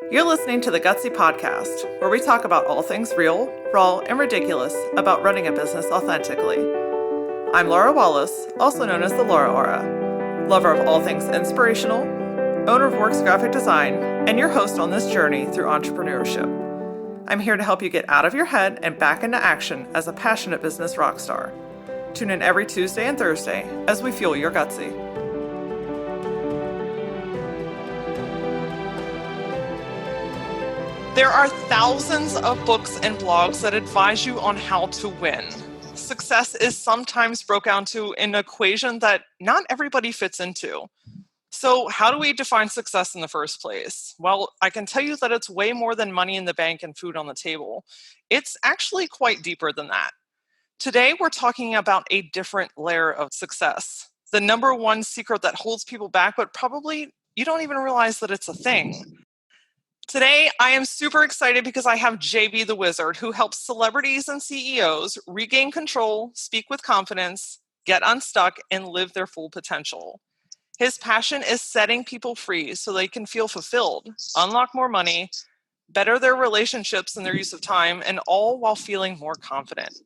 You're listening to the Gutsy Podcast, where we talk about all things real, raw, and ridiculous about running a business authentically. I'm Laura Wallace, also known as the Laura Aura, lover of all things inspirational, owner of Works Graphic Design, and your host on this journey through entrepreneurship. I'm here to help you get out of your head and back into action as a passionate business rock star. Tune in every Tuesday and Thursday as we fuel your gutsy. There are thousands of books and blogs that advise you on how to win. Success is sometimes broken down to an equation that not everybody fits into. So how do we define success in the first place? Well, I can tell you that it's way more than money in the bank and food on the table. It's actually quite deeper than that. Today, we're talking about a different layer of success. The number one secret that holds people back, but probably you don't even realize that it's a thing. Today, I am super excited because I have JB the Wizard, who helps celebrities and CEOs regain control, speak with confidence, get unstuck, and live their full potential. His passion is setting people free so they can feel fulfilled, unlock more money, better their relationships and their use of time, and all while feeling more confident.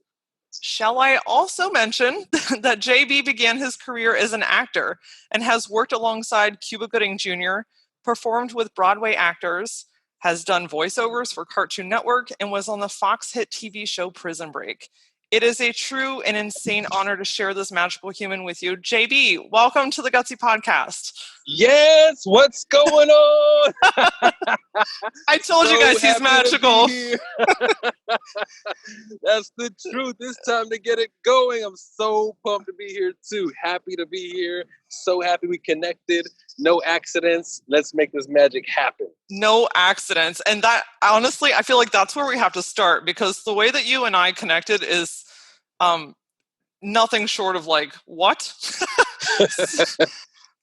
Shall I also mention that JB began his career as an actor and has worked alongside Cuba Gooding Jr., performed with Broadway actors, has done voiceovers for Cartoon Network, and was on the Fox hit TV show Prison Break. It is a true and insane honor to share this magical human with you. JB, welcome to the Gutsy Podcast. Yes, what's going on? I told you guys he's magical. That's the truth. It's time to get it going. I'm so pumped to be here too. Happy to be here. So happy we connected. No accidents. Let's make this magic happen. No accidents. And that, honestly, I feel like that's where we have to start, because the way that you and I connected is nothing short of like, what?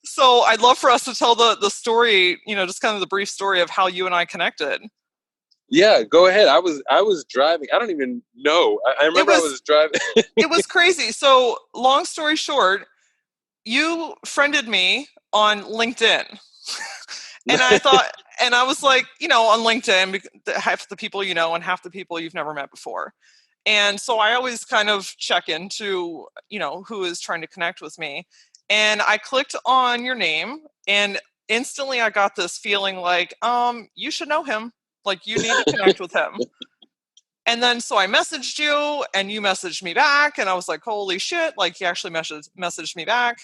So I'd love for us to tell the story, just kind of the brief story of how you and I connected. Yeah, go ahead. I was driving. I don't even know. I remember I was driving. It was crazy. So long story short, you friended me on LinkedIn. And I thought, and I was like, on LinkedIn, half the people you know and half the people you've never met before. And so I always kind of check into, who is trying to connect with me. And I clicked on your name, and instantly I got this feeling like, you should know him. Like, you need to connect with him. And then so I messaged you, and you messaged me back, and I was like, holy shit, like, he actually messaged me back.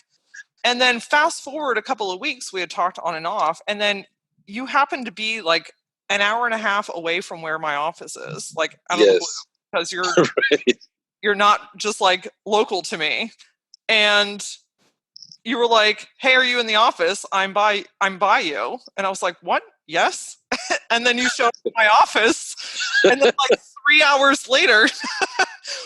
And then fast forward a couple of weeks, we had talked on and off, and then you happened to be like an hour and a half away from where my office is, like out of the blue, because you're Right. You're not just like local to me. And you were like, hey, are you in the office? I'm by you. And I was like, what? Yes. And then you showed up at my office, and then like 3 hours later,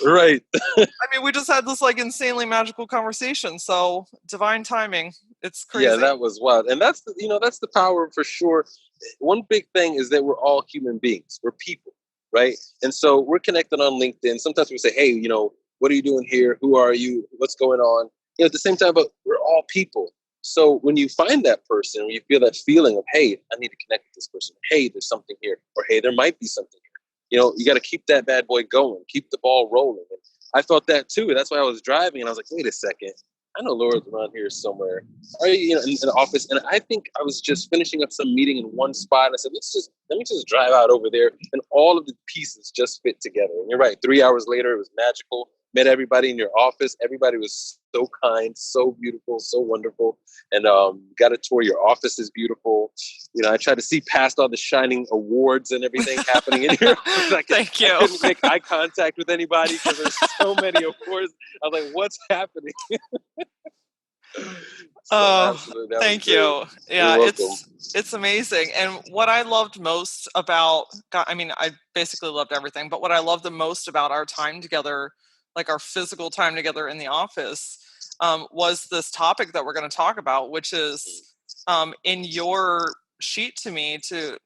Right. I mean, we just had this like insanely magical conversation. So divine timing. It's crazy. Yeah, that was wild. And that's the power for sure. One big thing is that we're all human beings. We're people, right? And so we're connected on LinkedIn. Sometimes we say, hey, what are you doing here? Who are you? What's going on? At the same time, but we're all people. So when you find that person, when you feel that feeling of, hey, I need to connect with this person. Hey, there's something here. Or, hey, there might be something here. You got to keep that bad boy going. Keep the ball rolling. And I felt that too. That's why I was driving, and I was like, wait a second. I know Laura's around here somewhere. Are you, in the office? And I think I was just finishing up some meeting in one spot. And I said, let me just drive out over there. And all of the pieces just fit together. And you're right. 3 hours later, it was magical. Met everybody in your office. Everybody was so kind, so beautiful, so wonderful. And got a tour. Your office is beautiful. I tried to see past all the shining awards and everything happening in here. Thank you. I couldn't make eye contact with anybody because there's so many awards. I was like, what's happening? Thank you. Yeah, it's amazing. And what I loved most about, I basically loved everything, but what I loved the most about our time together, like our physical time together in the office, was this topic that we're going to talk about, which is in your sheet to me to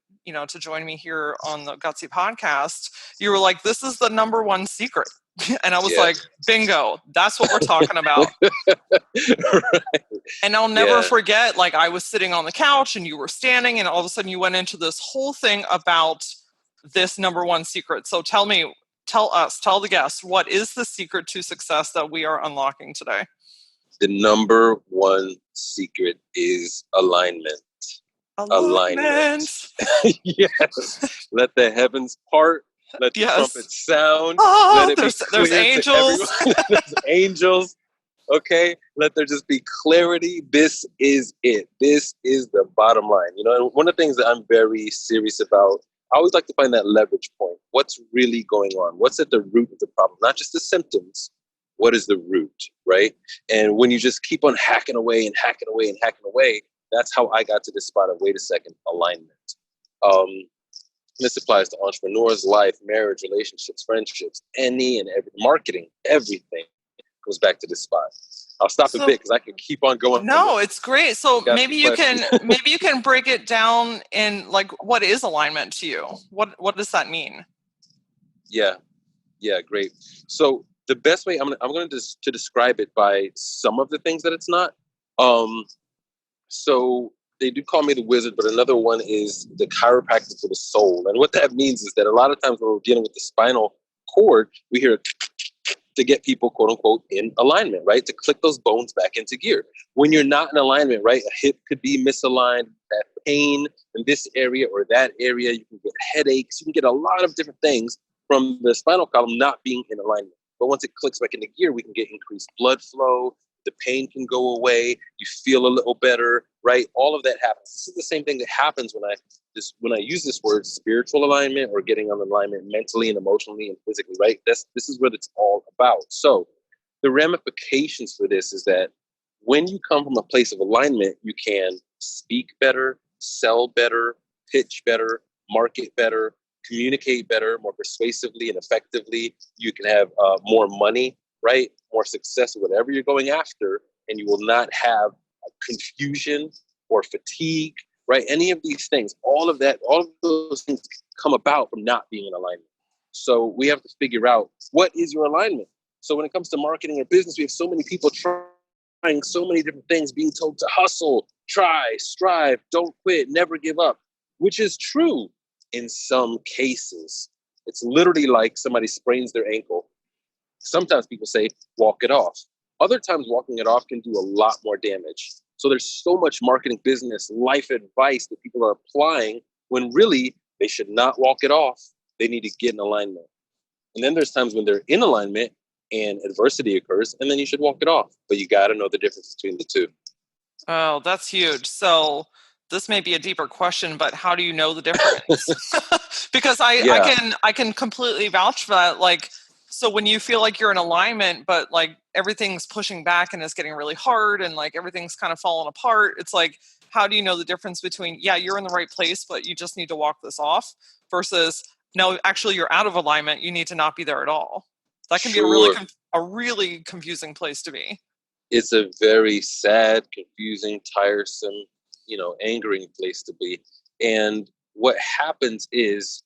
join me here on the Gutsy Podcast. You were like, this is the number one secret. And I was Yeah. like, bingo, that's what we're talking about. Right. And I'll never Yeah. forget, like, I was sitting on the couch and you were standing, and all of a sudden you went into this whole thing about this number one secret. So tell the guests, what is the secret to success that we are unlocking today? The number one secret is alignment. Alignment. Yes. Let the heavens part. Let the Yes. trumpets sound. Oh, Let it be there's clear to angels. everyone. There's angels. Okay. Let there just be clarity. This is it. This is the bottom line. You know, and one of the things that I'm very serious about, I always like to find that leverage point. What's really going on? What's at the root of the problem? Not just the symptoms. What is the root, right? And when you just keep on hacking away and hacking away and hacking away, that's how I got to this spot of, wait a second, alignment. This applies to entrepreneurs, life, marriage, relationships, friendships, any and every marketing, everything goes back to this spot. I'll stop a bit because I can keep on going. No, it's great. So maybe you can break it down in, like, what is alignment to you? What does that mean? Yeah, great. So the best way I'm going to describe it by some of the things that it's not. So they do call me the wizard, but another one is the chiropractor for the soul. And what that means is that a lot of times when we're dealing with the spinal cord, we hear to get people, quote unquote, in alignment, right? To click those bones back into gear. When you're not in alignment, right? A hip could be misaligned, that pain in this area or that area. You can get headaches. You can get a lot of different things from the spinal column not being in alignment. But once it clicks back into gear, we can get increased blood flow. The pain can go away. You feel a little better, right? All of that happens. This is the same thing that happens when I use this word, spiritual alignment, or getting on alignment mentally and emotionally and physically, right? This is what it's all about. So the ramifications for this is that when you come from a place of alignment, you can speak better, sell better, pitch better, market better, communicate better, more persuasively and effectively. You can have more money, right? More success, whatever you're going after, and you will not have confusion or fatigue, right? Any of these things, all of those things come about from not being in alignment. So we have to figure out, what is your alignment? So when it comes to marketing or business, we have so many people trying so many different things, being told to hustle, try, strive, don't quit, never give up, which is true in some cases. It's literally like somebody sprains their ankle. Sometimes people say, walk it off. Other times, walking it off can do a lot more damage. So there's so much marketing, business, life advice that people are applying when really they should not walk it off. They need to get in alignment. And then there's times when they're in alignment and adversity occurs, and then you should walk it off. But you got to know the difference between the two. Oh, that's huge. So this may be a deeper question, but how do you know the difference? Because I can completely vouch for that. Like, so when you feel like you're in alignment, but like everything's pushing back and it's getting really hard and like everything's kind of falling apart, it's like, how do you know the difference between, yeah, you're in the right place, but you just need to walk this off, versus, no, actually you're out of alignment. You need to not be there at all. That can be a really confusing place to be. It's a very sad, confusing, tiresome, angering place to be. And what happens is,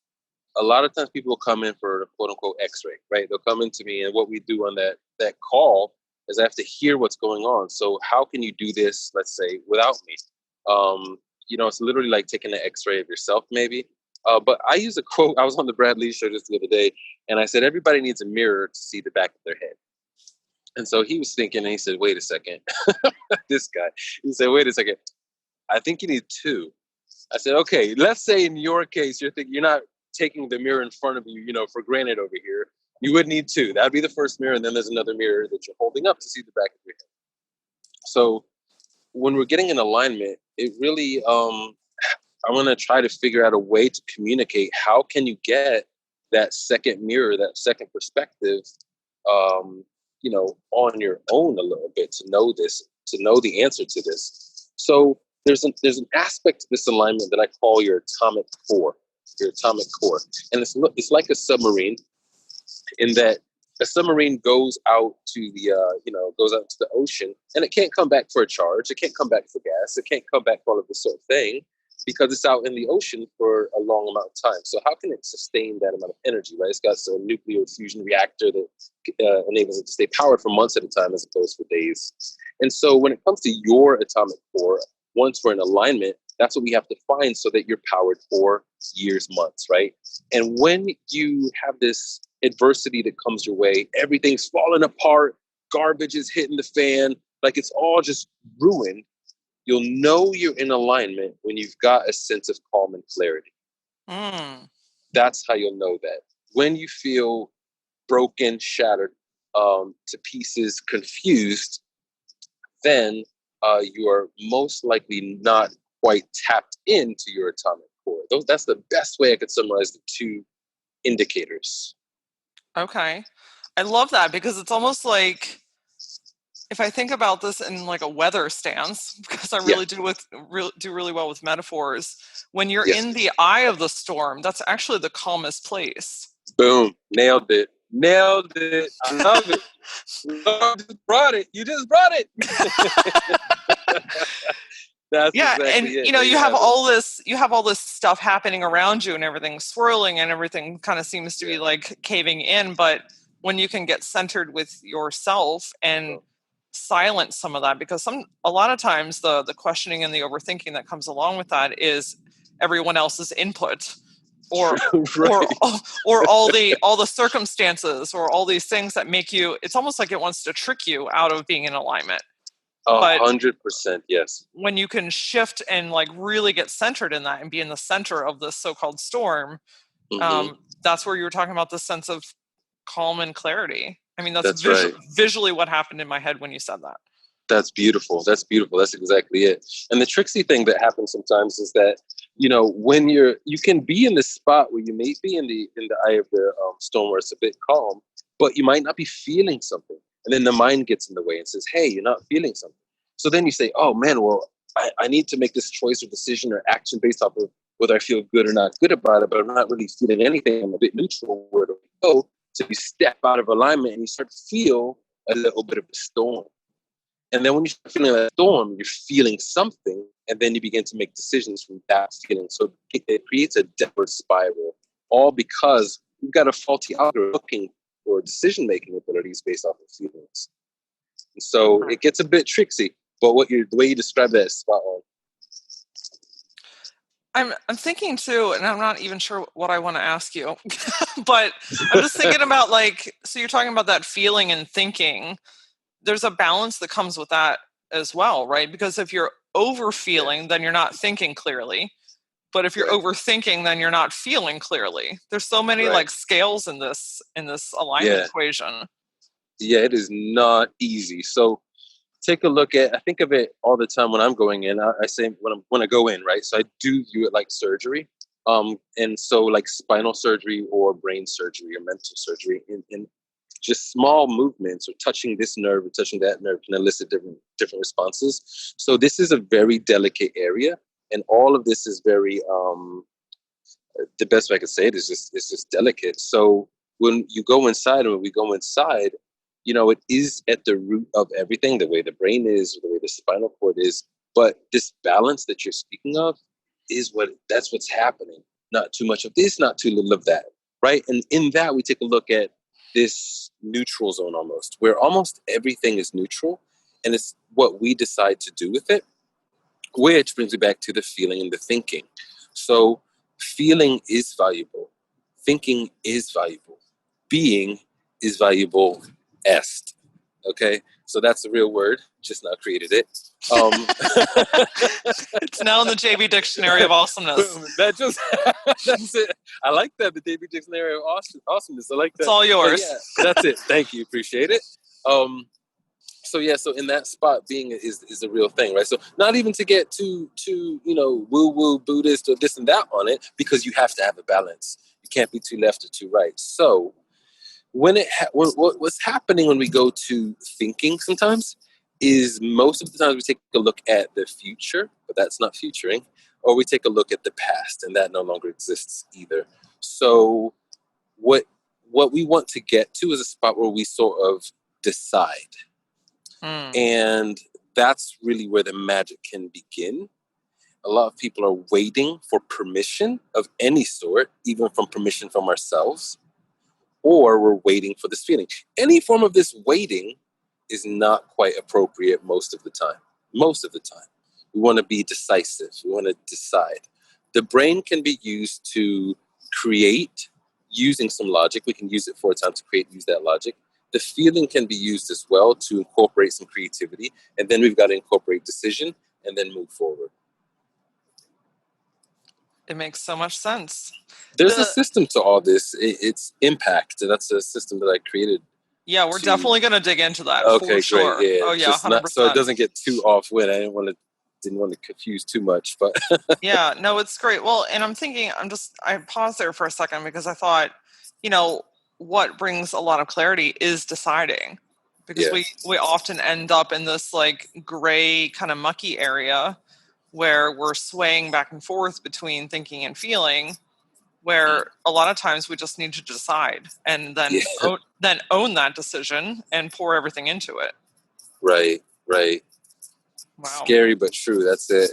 a lot of times people come in for a quote unquote x-ray, right? They'll come into me, and what we do on that call is I have to hear what's going on. So how can you do this, let's say, without me? It's literally like taking an x-ray of yourself, maybe. But I use a quote. I was on the Brad Lee show just the other day, and I said, everybody needs a mirror to see the back of their head. And so he was thinking, and he said, wait a second. This guy, he said, wait a second. I think you need two. I said, okay, let's say in your case, you're not taking the mirror in front of you, for granted over here. You would need two. That'd be the first mirror. And then there's another mirror that you're holding up to see the back of your head. So when we're getting in alignment, it really, I want to try to figure out a way to communicate. How can you get that second mirror, that second perspective, on your own a little bit, to know this, to know the answer to this. So there's an aspect to this alignment that I call your atomic core. And it's like a submarine, in that a submarine goes out to the ocean, and it can't come back for a charge. It can't come back for gas. It can't come back for all of this sort of thing. because it's out in the ocean for a long amount of time. So how can it sustain that amount of energy, right? It's got a nuclear fusion reactor that enables it to stay powered for months at a time as opposed to days. And so when it comes to your atomic core, once we're in alignment, that's what we have to find so that you're powered for years, months, right? And when you have this adversity that comes your way, everything's falling apart, garbage is hitting the fan, like it's all just ruined. You'll know you're in alignment when you've got a sense of calm and clarity. That's how you'll know that. When you feel broken, shattered, to pieces, confused, then you are most likely not quite tapped into your atomic core. That's the best way I could summarize the two indicators. Okay. I love that, because it's almost like, if I think about this in like a weather stance, because I really do really well with metaphors, when you're in the eye of the storm, that's actually the calmest place. Boom. Nailed it. I love it. You just brought it. That's exactly and it. you know, you have all this stuff happening around you, and everything's swirling, and everything kind of seems to be like caving in. But when you can get centered with yourself and silence some of that, because a lot of times the questioning and the overthinking that comes along with that is everyone else's input, or or all the circumstances, or all these things that make you, it's almost like it wants to trick you out of being in alignment. 100%, yes. When you can shift and like really get centered in that and be in the center of this so-called storm, that's where you were talking about the sense of calm and clarity. I mean, that's visually what happened in my head when you said that. That's beautiful. That's exactly it. And the tricksy thing that happens sometimes is that, you know, when you can be in this spot where you may be in the eye of the storm where it's a bit calm, but you might not be feeling something. And then the mind gets in the way and says, hey, you're not feeling something. So then you say, oh man, well, I need to make this choice or decision or action based off of whether I feel good or not good about it, but I'm not really feeling anything. I'm a bit neutral. Where do we go? So you step out of alignment and you start to feel a little bit of a storm. And then when you start feeling that storm, you're feeling something, and then you begin to make decisions from that feeling. So it creates a downward spiral, all because you've got a faulty algorithm looking for decision-making abilities based off of feelings. And so it gets a bit tricksy, but the way you describe that is spot on. I'm thinking too, and I'm not even sure what I want to ask you, but I'm just thinking about, like, so you're talking about that feeling and thinking. There's a balance that comes with that as well, right? Because if you're over-feeling, then you're not thinking clearly. But if you're overthinking, then you're not feeling clearly. There's so many like scales in this alignment equation. Yeah, it is not easy. So take a look at, I think of it all the time when I'm going in. I say when I go in, right? So I do view it like surgery. And so like spinal surgery or brain surgery or mental surgery, in just small movements or touching this nerve or touching that nerve can elicit different responses. So this is a very delicate area. And all of this is very, the best way I could say it is it's just delicate. So when you go inside, and when we go inside, you know, it is at the root of everything, the way the brain is, the way the spinal cord is. But this balance that you're speaking of that's what's happening. Not too much of this, not too little of that, right? And in that, we take a look at this neutral zone almost, where almost everything is neutral, and it's what we decide to do with it, which brings me back to the feeling and the thinking. So feeling is valuable. Thinking is valuable. Being is valuable. Est. Okay? So that's a real word. Just now created it. It's now in the JB Dictionary of Awesomeness. That's it. I like that, the JB Dictionary of Awesomeness. I like that. It's all yours. Yeah, that's it. Thank you. Appreciate it. So in that spot, being is a real thing, right? So not even to get too woo Buddhist or this and that on it, because you have to have a balance. You can't be too left or too right. So what's happening when we go to thinking sometimes is most of the times we take a look at the future, but that's not futuring, or we take a look at the past, and that no longer exists either. So what we want to get to is a spot where we sort of decide. And that's really where the magic can begin. a lot of people are waiting for permission of any sort, even from permission from ourselves, or we're waiting for this feeling. Any form of this waiting is not quite appropriate most of the time. Most of the time. We want to be decisive. We want to decide. The brain can be used to create using some logic. We can use it for a time to create, use that logic. The feeling can be used as well to incorporate some creativity. And then we've got to incorporate decision and then move forward. It makes so much sense. There's a system to all this. It's impact. That's a system that I created. Yeah, we're definitely going to dig into that. Okay, for sure. Great. Yeah, oh yeah, 100%. So it doesn't get too off when I didn't want to confuse too much, but yeah, no, it's great. Well, and I'm thinking, I paused there for a second because I thought, what brings a lot of clarity is deciding, because we often end up in this like gray kind of mucky area where we're swaying back and forth between thinking and feeling, where a lot of times we just need to decide and then own that decision and pour everything into it. Right. Wow. Scary but true. That's it.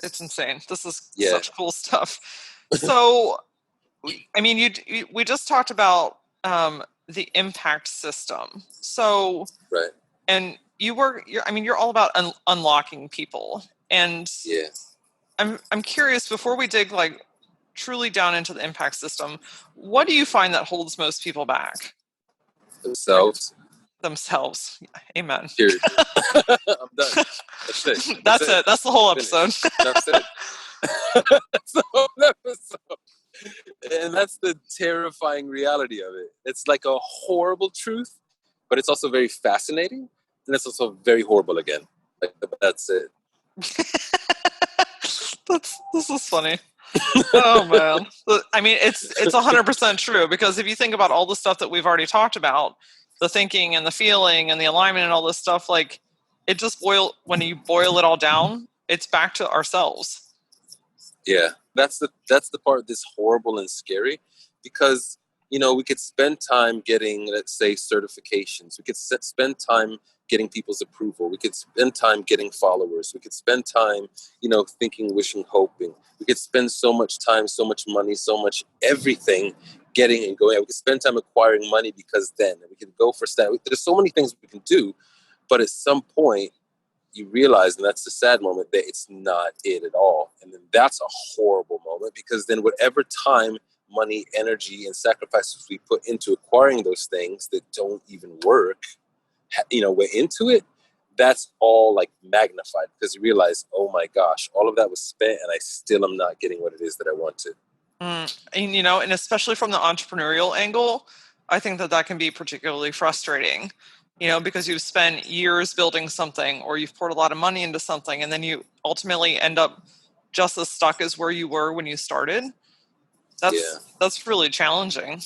It's insane. This is such cool stuff. So, I mean, we just talked about the impact system. So, right. And you're all about unlocking people. And I'm curious, before we dig like truly down into the impact system, what do you find that holds most people back? Themselves. Amen. Period. I'm done. That's it. That's it. That's the whole episode. That's it. That's the whole episode. And that's the terrifying reality of it. It's like a horrible truth, but it's also very fascinating. And it's also very horrible again. Like, that's it. This is funny. Oh man. I mean, it's 100% true, because if you think about all the stuff that we've already talked about, the thinking and the feeling and the alignment and all this stuff, like it just when you boil it all down, it's back to ourselves. Yeah, that's the part that's horrible and scary, because we could spend time getting, let's say, certifications. We could spend time getting people's approval. We could spend time getting followers. We could spend time, thinking, wishing, hoping. We could spend so much time, so much money, so much everything getting and going. We could spend time acquiring money, because then we could go for stat. There's so many things we can do, but at some point you realize, and that's the sad moment, that it's not it at all. And then that's a horrible moment, because then whatever time, money, energy, and sacrifices we put into acquiring those things that don't even work, we're into it, that's all like magnified, because you realize, oh my gosh, all of that was spent and I still am not getting what it is that I wanted. And especially from the entrepreneurial angle, I think that can be particularly frustrating, because you've spent years building something, or you've poured a lot of money into something, and then you ultimately end up just as stuck as where you were when you started. That's really challenging.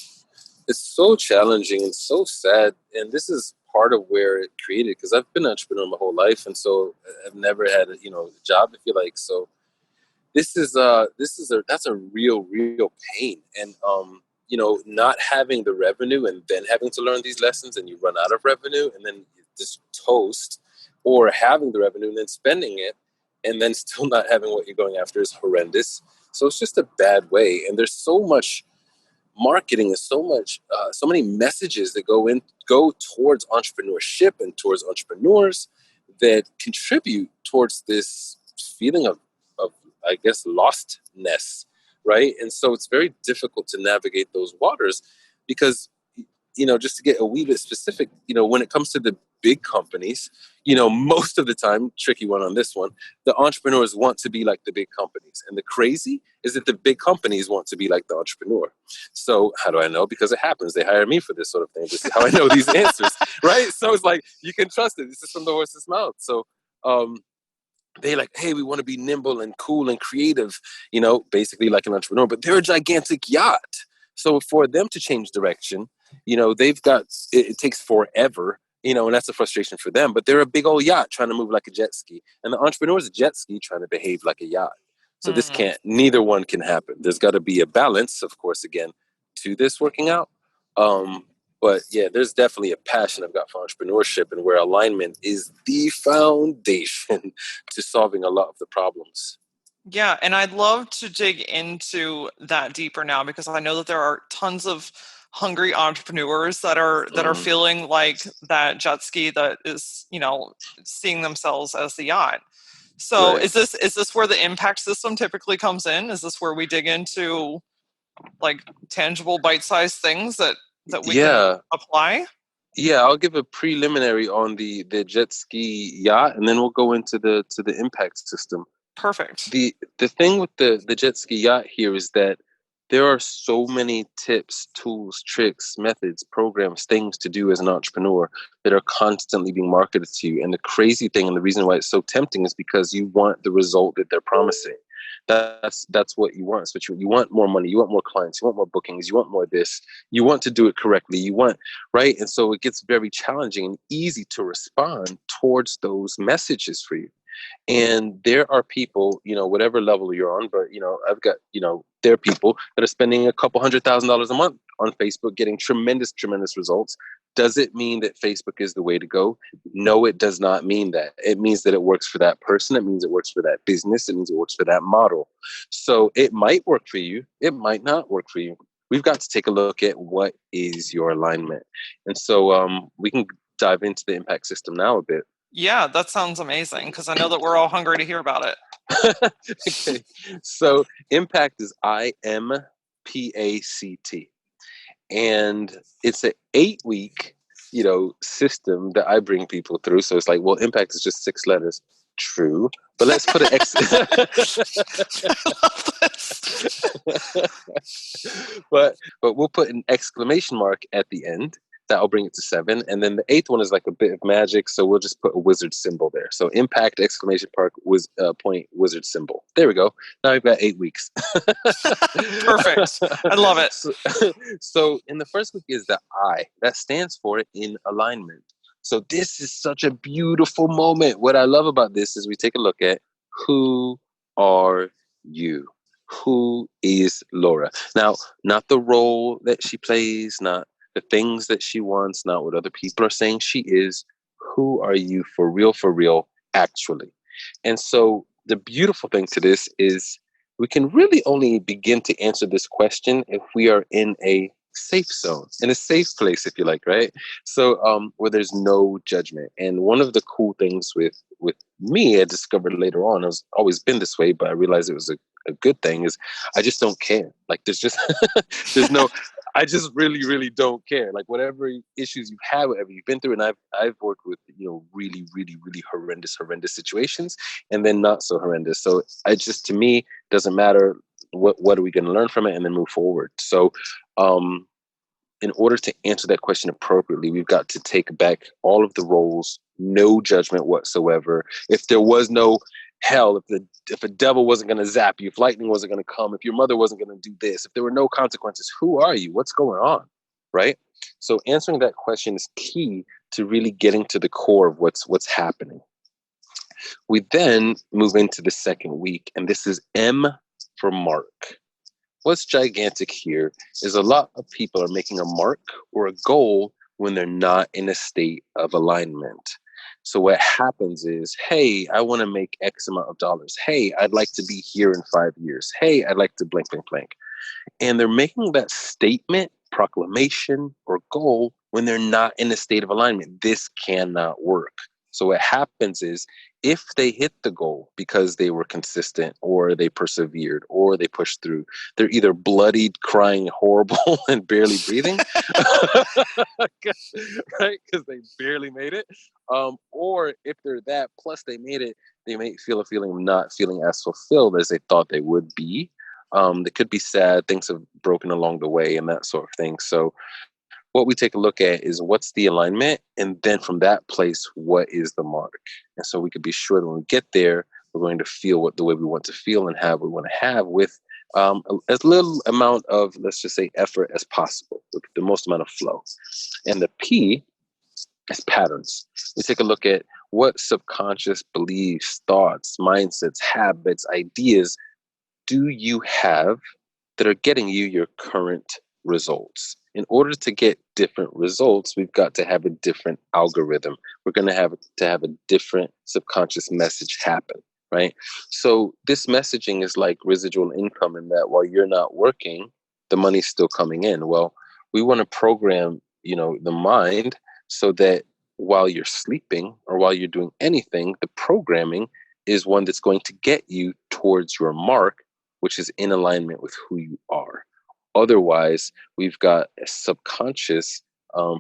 It's so challenging and so sad. And this is part of where it created, because I've been an entrepreneur my whole life, and so I've never had a job, if you like. So that's a real pain. And not having the revenue and then having to learn these lessons, and you run out of revenue and then you just toast, or having the revenue and then spending it and then still not having what you're going after is horrendous. So it's just a bad way. And there's so much marketing and so many messages that go towards entrepreneurship and towards entrepreneurs that contribute towards this feeling of I guess, lostness, right? And so it's very difficult to navigate those waters, because, just to get a wee bit specific, when it comes to the big companies, most of the time, tricky one on this one, the entrepreneurs want to be like the big companies. And the crazy is that the big companies want to be like the entrepreneur. So how do I know? Because it happens. They hire me for this sort of thing. This is how I know these answers, right? So it's like, you can trust it. This is from the horse's mouth. So, they like, hey, we want to be nimble and cool and creative, basically like an entrepreneur, but they're a gigantic yacht. So for them to change direction, they've got, it takes forever, and that's a frustration for them, but they're a big old yacht trying to move like a jet ski. And the entrepreneur is a jet ski trying to behave like a yacht. So neither one can happen. There's got to be a balance, of course, again, to this working out. But yeah, there's definitely a passion I've got for entrepreneurship, and where alignment is the foundation to solving a lot of the problems. Yeah, and I'd love to dig into that deeper now because I know that there are tons of hungry entrepreneurs that are Mm, feeling like that jet ski that is, seeing themselves as the yacht. So right. is this where the impact system typically comes in? Is this where we dig into like tangible bite-sized things that we can Yeah. apply? Yeah, I'll give a preliminary on the jet ski yacht, and then we'll go into the impact system. Perfect. The thing with the jet ski yacht here is that there are so many tips, tools, tricks, methods, programs, things to do as an entrepreneur that are constantly being marketed to you. And the crazy thing, and the reason why it's so tempting, is because you want the result that they're promising. That's what you want. So you want more money, you want more clients, you want more bookings, you want more this, you want to do it correctly, you want, right? And so it gets very challenging and easy to respond towards those messages for you. And there are people, whatever level you're on, but I've got, there are people that are spending a couple $100,000 a month on Facebook, getting tremendous, tremendous results. Does it mean that Facebook is the way to go? No, it does not mean that. It means that it works for that person. It means it works for that business. It means it works for that model. So it might work for you. It might not work for you. We've got to take a look at what is your alignment. And so we can dive into the impact system now a bit. Yeah, that sounds amazing because I know that we're all hungry to hear about it. Okay. So impact is IMPACT. And it's an 8-week, system that I bring people through. So it's like, well, impact is just 6 letters. True. But let's put an X. but we'll put an exclamation mark at the end. That'll bring it to 7. And then the 8th one is like a bit of magic. So we'll just put a wizard symbol there. So impact, exclamation mark, point, wizard symbol. There we go. Now we've got 8 weeks. Perfect. I love it. So in the first week is the I. That stands for in alignment. So this is such a beautiful moment. What I love about this is we take a look at who are you? Who is Laura? Now, not the role that she plays, not the things that she wants, not what other people are saying she is. Who are you for real, actually? And so the beautiful thing to this is we can really only begin to answer this question if we are in a safe zone, in a safe place, if you like, right? So where there's no judgment. And one of the cool things with me, I discovered later on, I've always been this way, but I realized it was a good thing, is I just don't care. Like there's just there's no, I just really, really don't care. Like whatever issues you've had, whatever you've been through, and I've worked with really, really, really horrendous situations, and then not so horrendous. So I just, to me, doesn't matter. What are we going to learn from it, and then move forward. So in order to answer that question appropriately, we've got to take back all of the roles, no judgment whatsoever. If there was no hell, if a devil wasn't going to zap you, if lightning wasn't going to come, if your mother wasn't going to do this, if there were no consequences, who are you? What's going on? Right? So answering that question is key to really getting to the core of what's happening. We then move into the second week, and this is M for mark. What's gigantic here is a lot of people are making a mark or a goal when they're not in a state of alignment. So what happens is, hey, I want to make X amount of dollars. Hey, I'd like to be here in 5 years. Hey, I'd like to blank, blank, blank. And they're making that statement, proclamation, or goal when they're not in a state of alignment. This cannot work. So what happens is, if they hit the goal because they were consistent or they persevered or they pushed through, they're either bloodied, crying, horrible, and barely breathing, right? Because they barely made it. Or if they're that, plus they made it, they may feel a feeling of not feeling as fulfilled as they thought they would be. They could be sad, things have broken along the way and that sort of thing. So what we take a look at is what's the alignment, and then from that place, what is the mark? And so we could be sure that when we get there, we're going to feel the way we want to feel and have what we want to have with as little amount of, let's just say, effort as possible, with the most amount of flow. And the P is patterns. We take a look at what subconscious beliefs, thoughts, mindsets, habits, ideas do you have that are getting you your current results. In order to get different results, we've got to have a different algorithm. We're going to have a different subconscious message happen, right? So this messaging is like residual income in that while you're not working, the money's still coming in. Well, we want to program, the mind so that while you're sleeping or while you're doing anything, the programming is one that's going to get you towards your mark, which is in alignment with who you are. Otherwise, we've got a subconscious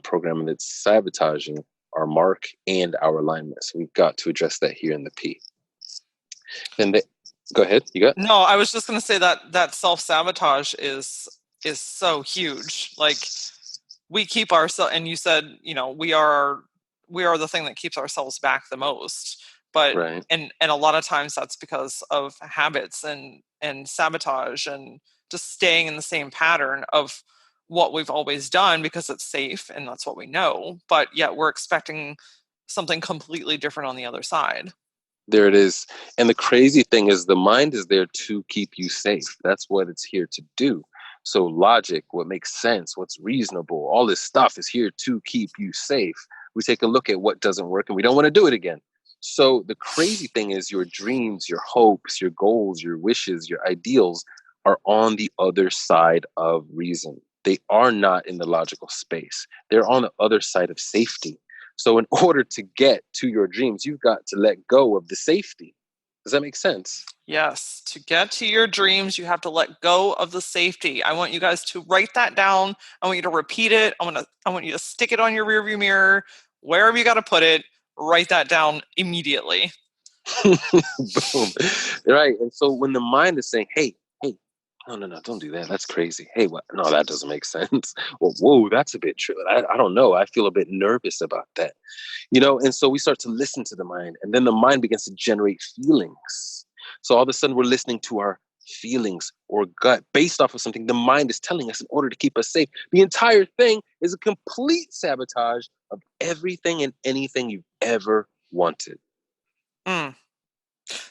programming that's sabotaging our mark and our alignment. So we've got to address that here in the P. Then go ahead. You got? No, I was just going to say that self-sabotage is so huge. Like, we keep ourselves, and you said, we are the thing that keeps ourselves back the most. But right. and a lot of times that's because of habits and sabotage and just staying in the same pattern of what we've always done because it's safe and that's what we know. But yet we're expecting something completely different on the other side. There it is. And the crazy thing is the mind is there to keep you safe. That's what it's here to do. So logic, what makes sense, what's reasonable, all this stuff is here to keep you safe. We take a look at what doesn't work and we don't want to do it again. So the crazy thing is your dreams, your hopes, your goals, your wishes, your ideals are on the other side of reason. They are not in the logical space. They're on the other side of safety. So in order to get to your dreams, you've got to let go of the safety. Does that make sense? Yes. To get to your dreams, you have to let go of the safety. I want you guys to write that down. I want you to repeat it. I want you to stick it on your rearview mirror, wherever you got to put it. Write that down immediately. Boom. Right. And so when the mind is saying, hey, no, don't do that. That's crazy. Hey, what? No, that doesn't make sense. Well, whoa, that's a bit true. I don't know. I feel a bit nervous about that. And so we start to listen to the mind, and then the mind begins to generate feelings. So all of a sudden we're listening to our feelings or gut based off of something the mind is telling us in order to keep us safe. The entire thing is a complete sabotage of everything and anything you've ever wanted. Mm.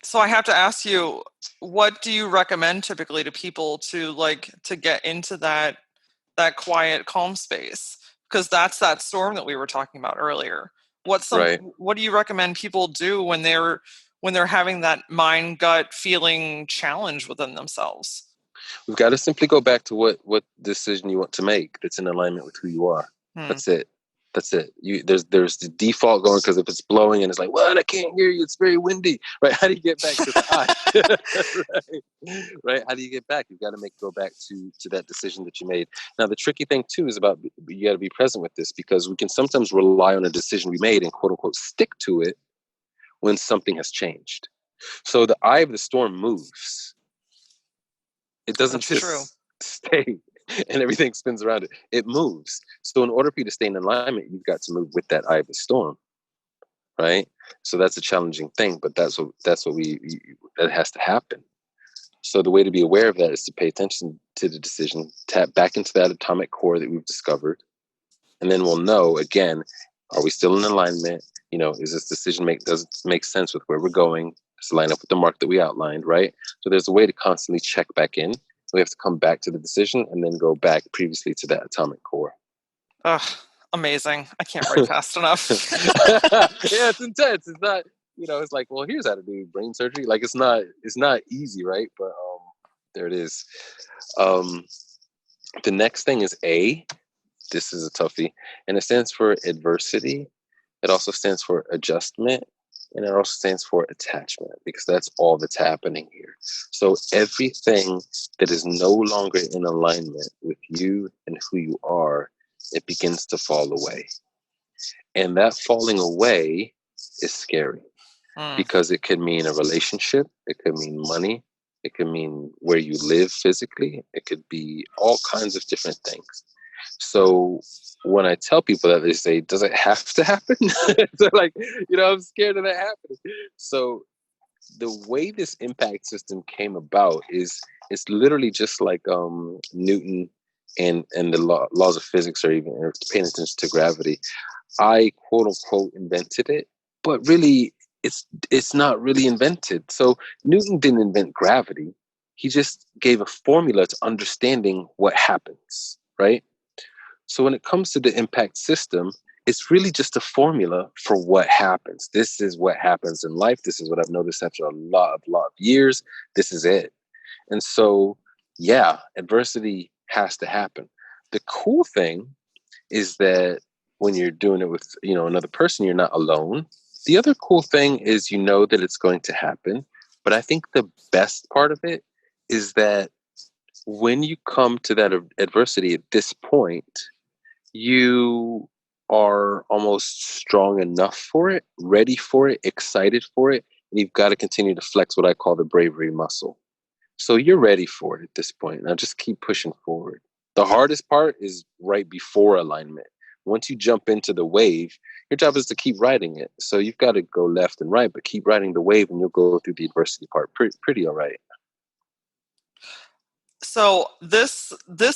So I have to ask you, what do you recommend typically to people to get into that quiet, calm space? Because that's that storm that we were talking about earlier. Right. What do you recommend people do when they're having that mind gut feeling challenge within themselves? We've got to simply go back to what decision you want to make that's in alignment with who you are. Hmm. That's it. That's it. There's the default going, because if it's blowing and it's like, what? I can't hear you. It's very windy. Right? How do you get back to the eye? Right? How do you get back? You've got to go back to that decision that you made. Now, the tricky thing too is about you got to be present with this, because we can sometimes rely on a decision we made and quote unquote stick to it when something has changed. So the eye of the storm moves. It doesn't That's true. just stay and everything spins around it. It moves. So in order for you to stay in alignment, you've got to move with that eye of the storm, right? So that's a challenging thing, but that has to happen. So the way to be aware of that is to pay attention to the decision, tap back into that atomic core that we've discovered, and then we'll know again, are we still in alignment? Is this decision does it make sense with where we're going? Does it line up with the mark that we outlined, right? So there's a way to constantly check back in. We have to come back to the decision and then go back previously to that atomic core. Ugh, amazing. I can't write fast enough. Yeah, it's intense. It's not, it's like, well, here's how to do brain surgery. Like it's not easy, right? But there it is. The next thing is A. This is a toughie, and it stands for adversity. It also stands for adjustment, and it also stands for attachment, because that's all that's happening here. So everything that is no longer in alignment with you and who you are, it begins to fall away. And that falling away is scary, because it could mean a relationship, it could mean money, it could mean where you live physically, it could be all kinds of different things. So when I tell people that, they say, does it have to happen? They're like, I'm scared of that happening. So the way this impact system came about is it's literally just like Newton and the laws of physics, or even paying attention to gravity. I quote unquote invented it, but really it's not really invented. So Newton didn't invent gravity. He just gave a formula to understanding what happens, right? So when it comes to the impact system, it's really just a formula for what happens. This is what happens in life. This is what I've noticed after a lot of years. This is it. And so, yeah, adversity has to happen. The cool thing is that when you're doing it with, another person, you're not alone. The other cool thing is, that it's going to happen. But I think the best part of it is that when you come to that adversity at this point, you are almost strong enough for it, ready for it, excited for it, and you've got to continue to flex what I call the bravery muscle. So you're ready for it at this point. Now just keep pushing forward. The hardest part is right before alignment. Once you jump into the wave, your job is to keep riding it. So you've got to go left and right, but keep riding the wave and you'll go through the adversity part pretty all right. So this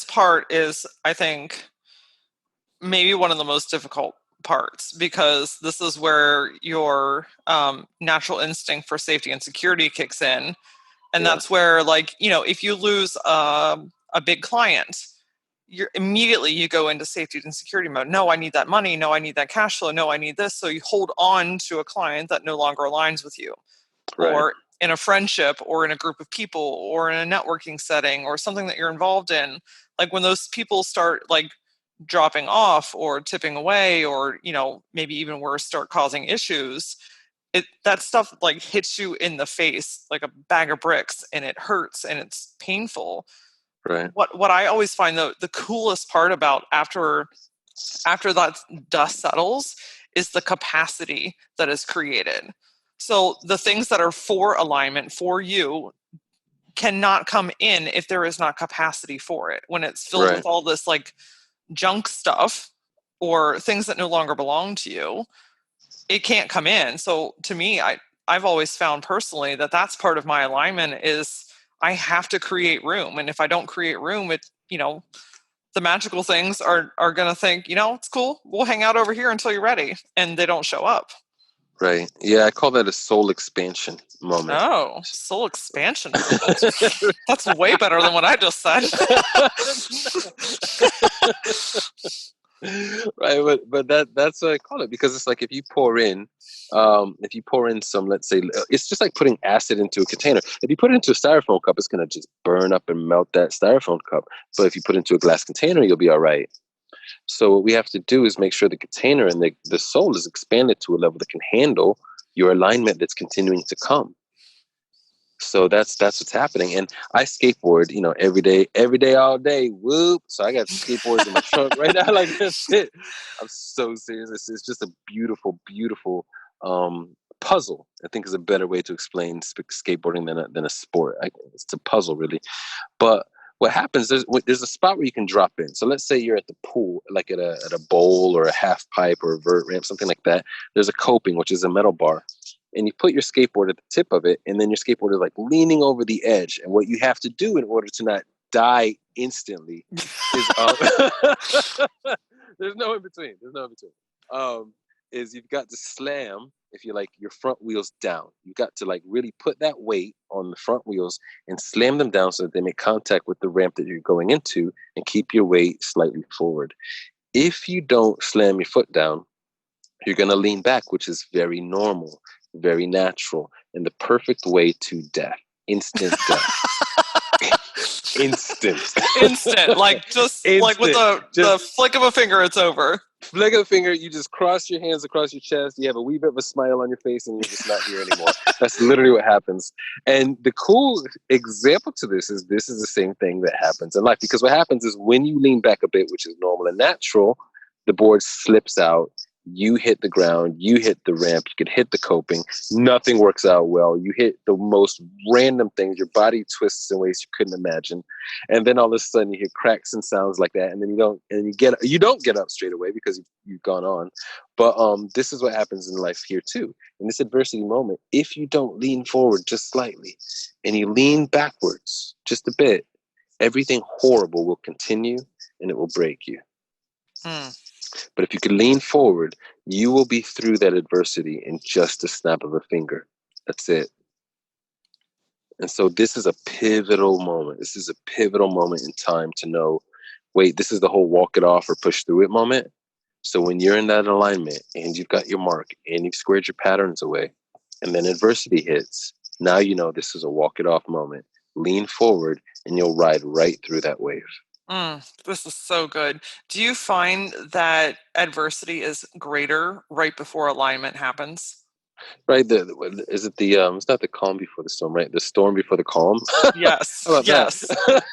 part is, I think, maybe one of the most difficult parts, because this is where your natural instinct for safety and security kicks in. And that's where, if you lose a big client, you go into safety and security mode. No, I need that money. No, I need that cash flow. No, I need this. So you hold on to a client that no longer aligns with you. Right. Or in a friendship, or in a group of people, or in a networking setting, or something that you're involved in. Like when those people start dropping off or tipping away, or maybe even worse, start causing issues, that stuff hits you in the face like a bag of bricks, and it hurts and it's painful. Right. What I always find the coolest part about after that dust settles is the capacity that is created. So the things that are for alignment for you cannot come in if there is not capacity for it. When it's filled with all this junk stuff or things that no longer belong to you, it can't come in. So to me, I've always found personally that that's part of my alignment is I have to create room. And if I don't create room, the magical things are going to think, it's cool. We'll hang out over here until you're ready. And they don't show up. Right. Yeah. I call that a soul expansion moment. Oh, soul expansion moment. That's way better than what I just said. Right, but that's what I call it, because it's like if you pour in some, let's say, it's just like putting acid into a container. If you put it into a styrofoam cup, it's gonna just burn up and melt that styrofoam cup. But if you put it into a glass container, you'll be all right. So what we have to do is make sure the container and the soul is expanded to a level that can handle your alignment that's continuing to come. So that's what's happening. And I skateboard, every day, all day. Whoop. So I got skateboards in my trunk right now. Like, that's it. I'm so serious. It's just a beautiful, beautiful puzzle. I think is a better way to explain skateboarding than a sport. It's a puzzle, really. But what happens, there's a spot where you can drop in. So let's say you're at the pool, like at a bowl or a half pipe or a vert ramp, something like that. There's a coping, which is a metal bar. And you put your skateboard at the tip of it, and then your skateboard is leaning over the edge. And what you have to do in order to not die instantly is there's no in between. Is you've got to slam, if you your front wheels down. You've got to really put that weight on the front wheels and slam them down so that they make contact with the ramp that you're going into, and keep your weight slightly forward. If you don't slam your foot down, you're going to lean back, which is very normal, very natural, and the perfect way to death. Instant death. Instant. Instant. With the flick of a finger, it's over. Flick of a finger, you just cross your hands across your chest, you have a wee bit of a smile on your face, and you're just not here anymore. That's literally what happens. And the cool example to this is the same thing that happens in life. Because what happens is when you lean back a bit, which is normal and natural, the board slips out. You hit the ground, you hit the ramp, you could hit the coping, nothing works out well. You hit the most random things, your body twists in ways you couldn't imagine. And then all of a sudden you hear cracks and sounds like that, and then you don't get up straight away because you've gone on. But this is what happens in life here too. In this adversity moment, if you don't lean forward just slightly and you lean backwards just a bit, everything horrible will continue and it will break you. But if you can lean forward, you will be through that adversity in just a snap of a finger. That's it. And so this is a pivotal moment. This is a pivotal moment in time to know, wait, this is the whole walk it off or push through it moment. So when you're in that alignment and you've got your mark and you've squared your patterns away, and then adversity hits, now you know this is a walk it off moment. Lean forward and you'll ride right through that wave. This is so good. Do you find that adversity is greater right before alignment happens? Right? Is it the it's not the calm before the storm, right? The storm before the calm. Yes. How about Yes. that?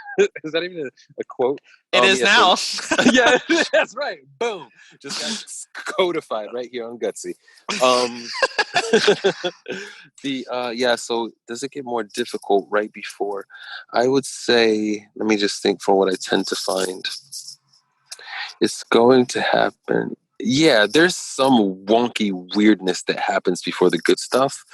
Is that even a quote? It is Yeah, so now. yeah, that's right. Boom. Just got codified right here on Gutsy. So does it get more difficult right before? I would say, let me just think for what I tend to find. It's going to happen. Yeah, there's some wonky weirdness that happens before the good stuff.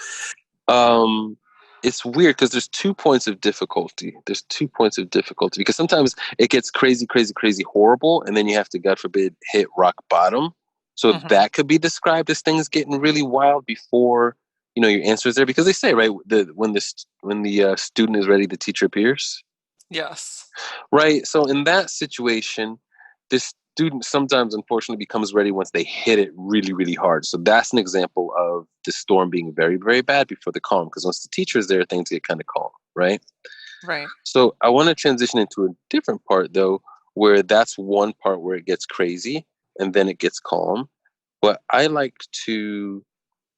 Um, it's weird because there's 2 points of difficulty. There's 2 points of difficulty because sometimes it gets crazy, crazy, crazy horrible, and then you have to, God forbid, hit rock bottom. So that could be described as things getting really wild before your answer is there, because they say, right, when the student is ready, the teacher appears. Yes. Right. So in that situation, this student sometimes unfortunately becomes ready once they hit it really, really hard. So that's an example of the storm being very, very bad before the calm, because once the teacher is there, things get kind of calm. Right. Right. So I want to transition into a different part, though, where that's one part where it gets crazy and then it gets calm. But I like to,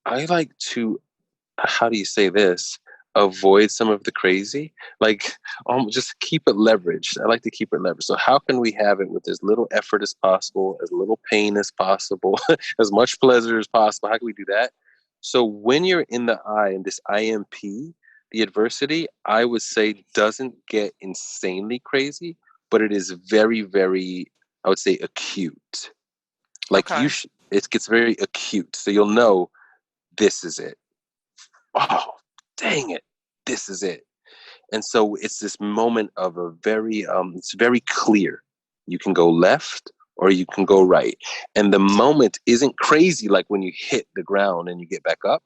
how do you say this? Avoid some of the crazy, like just keep it leveraged. I like to keep it leveraged. So how can we have it with as little effort as possible, as little pain as possible, as much pleasure as possible? How can we do that? So when you're in the I and this IMP, the adversity, I would say, doesn't get insanely crazy, but it is very, very, I would say, acute. Like Okay. it gets very acute. So you'll know this is it. Oh, dang it. This is it. And so it's this moment of it's very clear. You can go left or you can go right. And the moment isn't crazy like when you hit the ground and you get back up.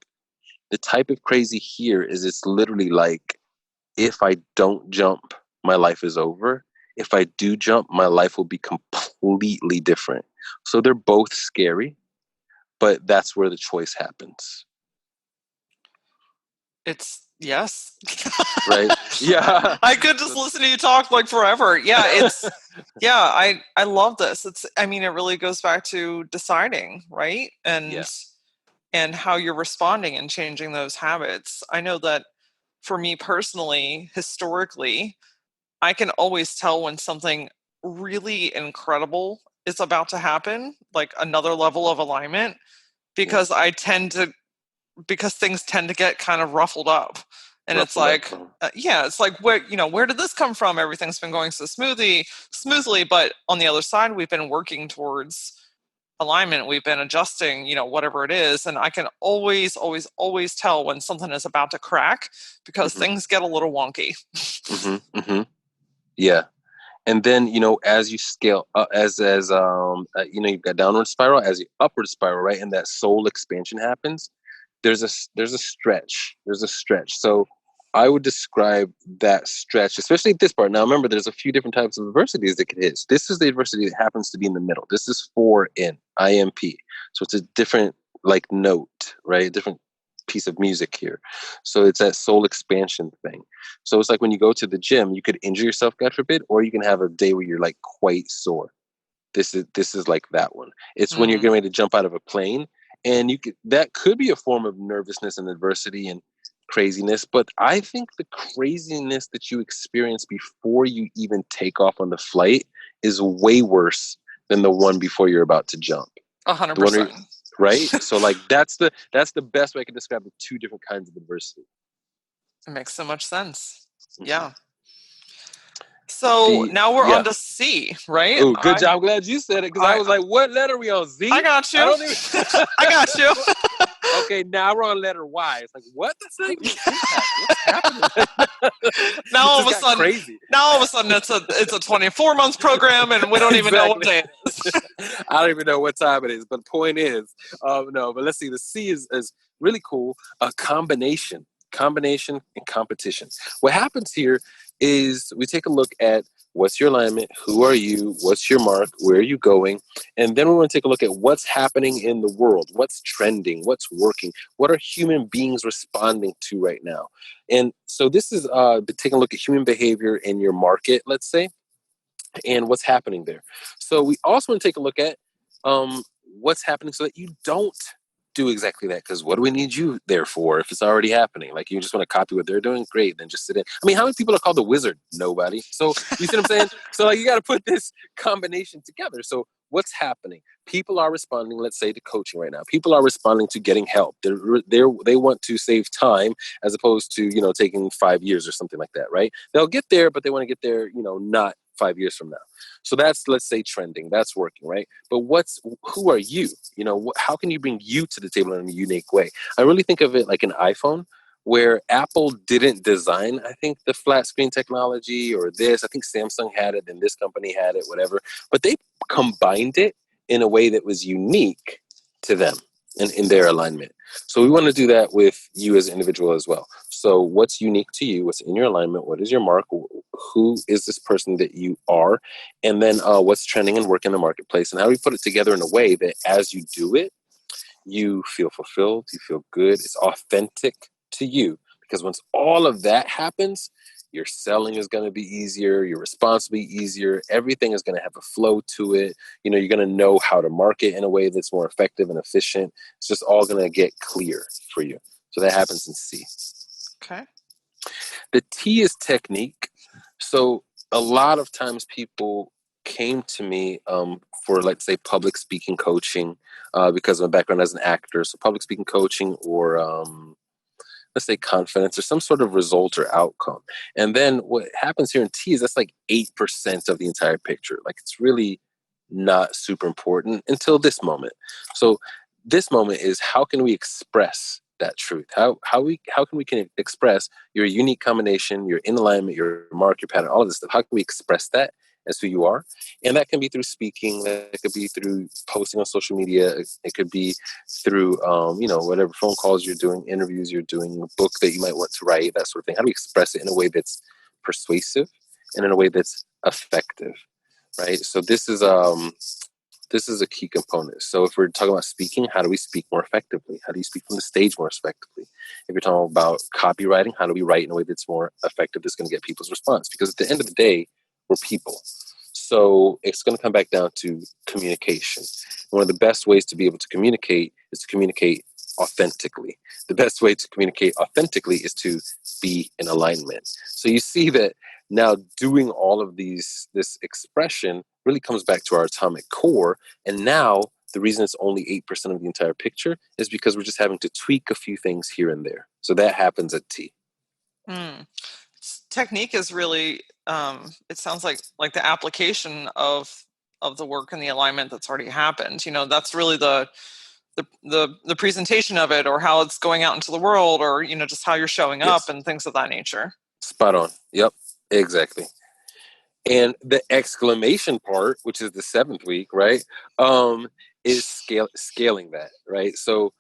The type of crazy here is it's literally like, if I don't jump, my life is over. If I do jump, my life will be completely different. So they're both scary, but that's where the choice happens. It's yes. Right? Yeah. I could just listen to you talk like forever. Yeah, I love this. I mean, it really goes back to deciding, right? Yeah. And how you're responding and changing those habits. I know that for me personally, historically, I can always tell when something really incredible is about to happen, like another level of alignment, Yeah. because because things tend to get kind of ruffled up. And it's Ruffled up. like, it's like, where did this come from? Everything's been going so smoothly, but on the other side, we've been working towards alignment. We've been adjusting, whatever it is. And I can always, always, always tell when something is about to crack because things get a little wonky. Yeah. And then, as you scale up, you've got downward spiral, as you upward spiral, right? And that soul expansion happens. There's a stretch. There's a stretch. So I would describe that stretch, especially at this part. Now, remember, there's a few different types of adversities that can hit. So this is the adversity that happens to be in the middle. This is 4 in IMP. So it's a different note, right? A different piece of music here. So it's that soul expansion thing. So it's like when you go to the gym, you could injure yourself, God forbid, or you can have a day where you're like quite sore. This is like that one. It's when you're getting ready to jump out of a plane, and that could be a form of nervousness and adversity and craziness. But I think the craziness that you experience before you even take off on the flight is way worse than the one before you're about to jump. 100%. Right? So that's the best way I can describe the two different kinds of adversity. It makes so much sense. Yeah. So now we're on to C, right? Oh, good job. I'm glad you said it, because I was like, what letter are we on? Z? I got you. I don't even... I got you. Okay, now we're on letter Y. It's like, what? That's not even what's happening? Now all of a sudden, crazy. Now all of a sudden it's a 24-month program, and we don't even know what day it is. I don't even know what time it is, but the point is, no. But let's see. The C is really cool. A combination and competition. What happens here is we take a look at What's your alignment? Who are you? What's your mark? Where are you going? And then we want to take a look at what's happening in the world. What's trending? What's working? What are human beings responding to right now? And so this is taking a look at human behavior in your market, let's say, and what's happening there. So we also want to take a look at what's happening so that you don't do exactly that. Because what do we need you there for if it's already happening? Like, you just want to copy what they're doing? Great, then just sit in. I mean, how many people are called the wizard? Nobody. So you see what I'm saying? So like, you got to put this combination together. So what's happening? People are responding, let's say, to coaching right now. People are responding to getting help. They want to save time as opposed to, taking 5 years or something like that, right? They'll get there, but they want to get there, not 5 years from now. So that's, let's say, trending. That's working, right? But who are you? How can you bring you to the table in a unique way? I really think of it like an iPhone, where Apple didn't design, I think, the flat screen technology or this. I think Samsung had it, and this company had it, whatever. But they combined it in a way that was unique to them and in their alignment. So we want to do that with you as an individual as well. So what's unique to you? What's in your alignment? What is your mark? Who is this person that you are? And then what's trending and working in the marketplace? And how do we put it together in a way that as you do it, you feel fulfilled, you feel good, it's authentic to you. Because once all of that happens, your selling is going to be easier, your response will be easier, everything is going to have a flow to it. You're going to know how to market in a way that's more effective and efficient. It's just all going to get clear for you. So that happens in C. Okay. The T is technique. So a lot of times people came to me for, let's say, public speaking coaching because of my background as an actor. So public speaking coaching or let's say confidence or some sort of result or outcome. And then what happens here in T is that's like 8% of the entire picture. Like, it's really not super important until this moment. So this moment is, how can we express that truth? How can we express your unique combination, your in alignment, your mark, your pattern, all of this stuff? How can we express that as who you are? And that can be through speaking, that could be through posting on social media, it could be through whatever phone calls you're doing, interviews you're doing, a book that you might want to write, that sort of thing. How do we express it in a way that's persuasive and in a way that's effective, right? So this is a key component. So if we're talking about speaking, how do we speak more effectively? How do you speak from the stage more effectively? If you're talking about copywriting, how do we write in a way that's more effective, that's going to get people's response? Because at the end of the day, we're people. So it's going to come back down to communication. One of the best ways to be able to communicate is to communicate authentically. The best way to communicate authentically is to be in alignment. So you see that now doing all of this expression really comes back to our atomic core. And now the reason it's only 8% of the entire picture is because we're just having to tweak a few things here and there. So that happens at T. Technique is really, it sounds like the application of the work and the alignment that's already happened. That's really the presentation of it, or how it's going out into the world, or just how you're showing up and things of that nature. Spot on. Yep, exactly. And the exclamation part, which is the 7th week, right, is scaling that, right? So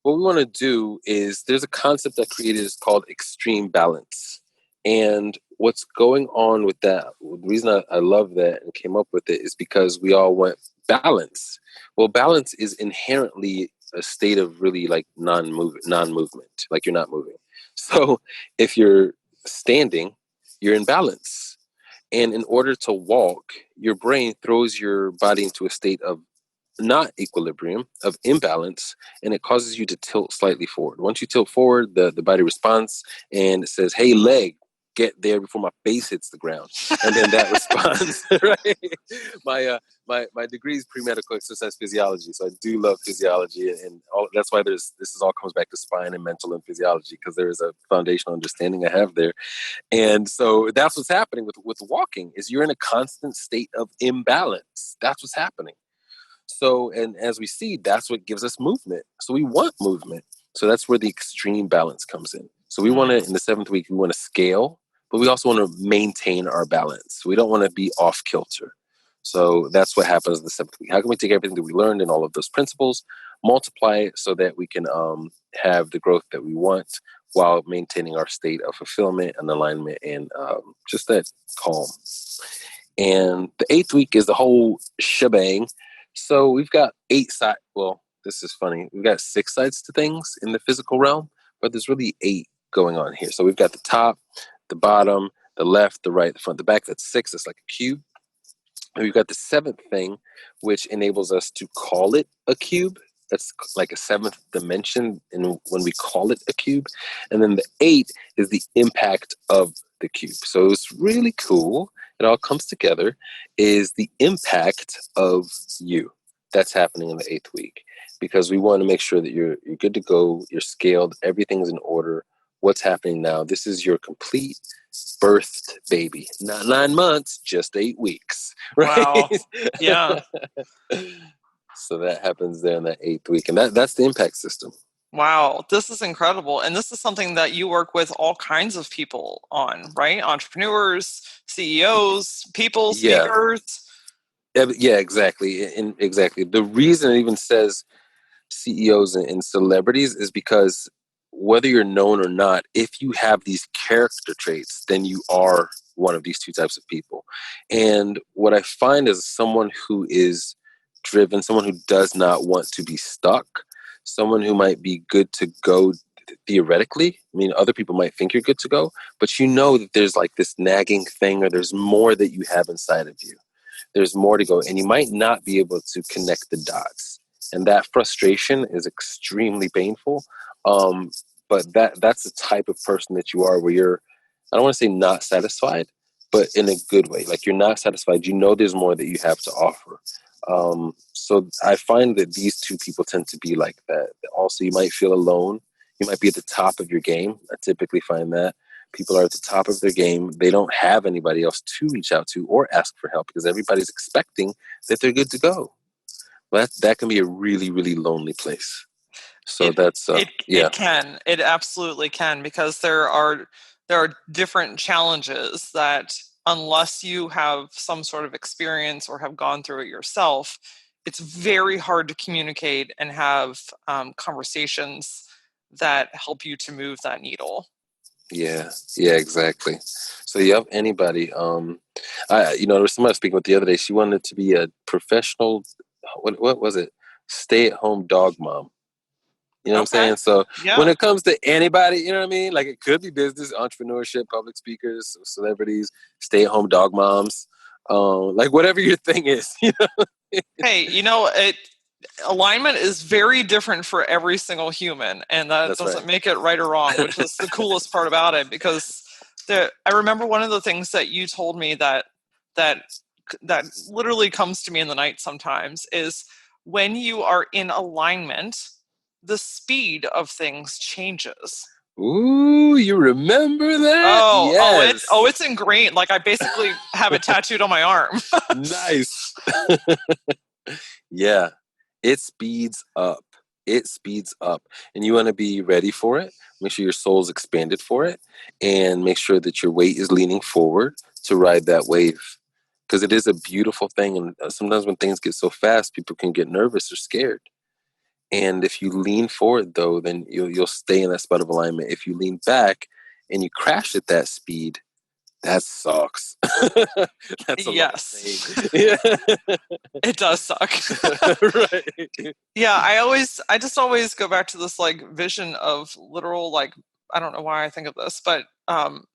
what we want to do is, there's a concept that created is called extreme balance. And what's going on with that, the reason I love that and came up with it is because we all want balance. Well, balance is inherently a state of really like non-movement, like you're not moving. So if you're standing, you're in balance. And in order to walk, your brain throws your body into a state of not equilibrium, of imbalance, and it causes you to tilt slightly forward. Once you tilt forward, the body responds and it says, hey, leg, get there before my face hits the ground. And then that responds, right? My degree is pre-medical exercise physiology, so I do love physiology, and that's why this all comes back to spine and mental and physiology, because there is a foundational understanding I have there. And so that's what's happening with walking, is you're in a constant state of imbalance. That's what's happening. So, and as we see, that's what gives us movement. So we want movement. So that's where the extreme balance comes in. So we want to, in the 7th week, we want to scale, but we also want to maintain our balance. We don't want to be off kilter. So that's what happens in the 7th week. How can we take everything that we learned and all of those principles, multiply it so that we can have the growth that we want while maintaining our state of fulfillment and alignment and just that calm. And the 8th week is the whole shebang. So we've got 8 sides. Well, this is funny. We've got 6 sides to things in the physical realm, but there's really 8 going on here. So we've got the top, the bottom, the left, the right, the front, the back. That's 6. It's like a cube. And we've got the 7th thing, which enables us to call it a cube. That's like a 7th dimension when we call it a cube. And then the 8 is the impact of the cube. So it's really cool. It all comes together is the impact of you. That's happening in the 8th week because we want to make sure that you're good to go. You're scaled. Everything's in order. What's happening now? This is your complete birthed baby. Not 9 months, just 8 weeks. Right? Wow. Yeah. So that happens there in that 8th week. And that's the impact system. Wow. This is incredible. And this is something that you work with all kinds of people on, right? Entrepreneurs, CEOs, people, speakers. Yeah, exactly. And exactly. The reason it even says CEOs and celebrities is because whether you're known or not, if you have these character traits, then you are one of these 2 types of people. And what I find is someone who is driven, someone who does not want to be stuck, someone who might be good to go theoretically. I mean, other people might think you're good to go, but you know that there's like this nagging thing or there's more that you have inside of you. There's more to go, and you might not be able to connect the dots. And that frustration is extremely painful. But that's the type of person that you are where you're, I don't want to say not satisfied, but in a good way. Like you're not satisfied. You know there's more that you have to offer. So I find that these 2 people tend to be like that. Also, you might feel alone. You might be at the top of your game. I typically find that. People are at the top of their game. They don't have anybody else to reach out to or ask for help because everybody's expecting that they're good to go. Well, that can be a really, really lonely place. So It absolutely can, because there are different challenges that unless you have some sort of experience or have gone through it yourself, it's very hard to communicate and have conversations that help you to move that needle. Yeah, exactly. So you have anybody, there was somebody I was speaking with the other day. She wanted to be a professional, what was it? Stay-at-home dog mom. You know what I'm saying? So when it comes to anybody, you know what I mean? Like it could be business, entrepreneurship, public speakers, celebrities, stay-at-home dog moms, like whatever your thing is. You know? Hey, alignment is very different for every single human, and that doesn't make it right or wrong, which is the coolest part about it. Because I remember one of the things that you told me that literally comes to me in the night sometimes is when you are in alignment, the speed of things changes. Ooh, you remember that? Yes. It's ingrained. Like I basically have it tattooed on my arm. Nice. Yeah. It speeds up. And you want to be ready for it. Make sure your soul's expanded for it, and make sure that your weight is leaning forward to ride that wave. Because it is a beautiful thing. And sometimes when things get so fast, people can get nervous or scared. And if you lean forward, though, then you'll stay in that spot of alignment. If you lean back and you crash at that speed, that sucks. That's a yes. Yeah. It does suck. Right. Yeah, I just always go back to this like vision of literal, like, I don't know why I think of this, but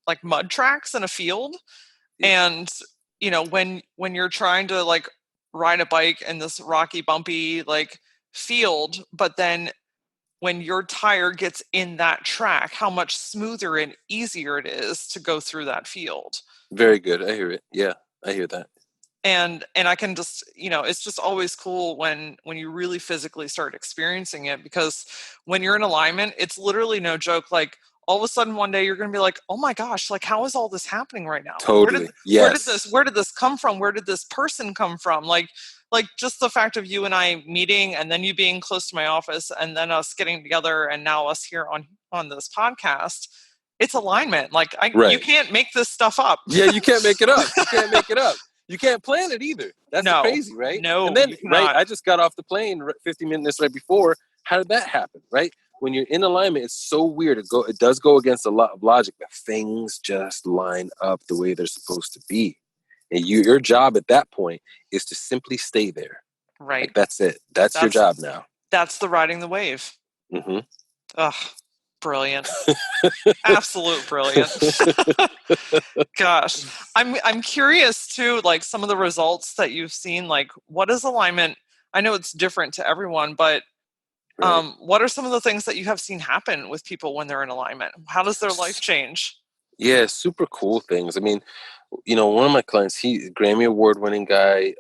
like mud tracks in a field. Yeah. And when you're trying to like ride a bike in this rocky, bumpy like field, but then when your tire gets in that track, how much smoother and easier it is to go through that field. Very good. I hear it. Yeah, I hear that. And I can just, it's just always cool when you really physically start experiencing it, because when you're in alignment, it's literally no joke. Like all of a sudden one day you're going to be like, oh my gosh, like how is all this happening right now? Totally. Where did this come from? Where did this person come from? Like just the fact of you and I meeting, and then you being close to my office, and then us getting together, and now us here on this podcast, it's alignment. Like you can't make this stuff up. Yeah, you can't make it up. You can't plan it either. That's crazy, right? No, and then, right, I just got off the plane 50 minutes right before. How did that happen, right? When you're in alignment, it's so weird. It does go against a lot of logic, but things just line up the way they're supposed to be. And your job at that point is to simply stay there. Right. Like, that's it. That's your job now. That's the riding the wave. Mm-hmm. Ugh, brilliant. Absolute brilliant. Gosh. I'm curious too, like some of the results that you've seen, like what is alignment? I know it's different to everyone, but what are some of the things that you have seen happen with people when they're in alignment? How does their life change? Yeah, super cool things. I mean, one of my clients, he Grammy award-winning guy,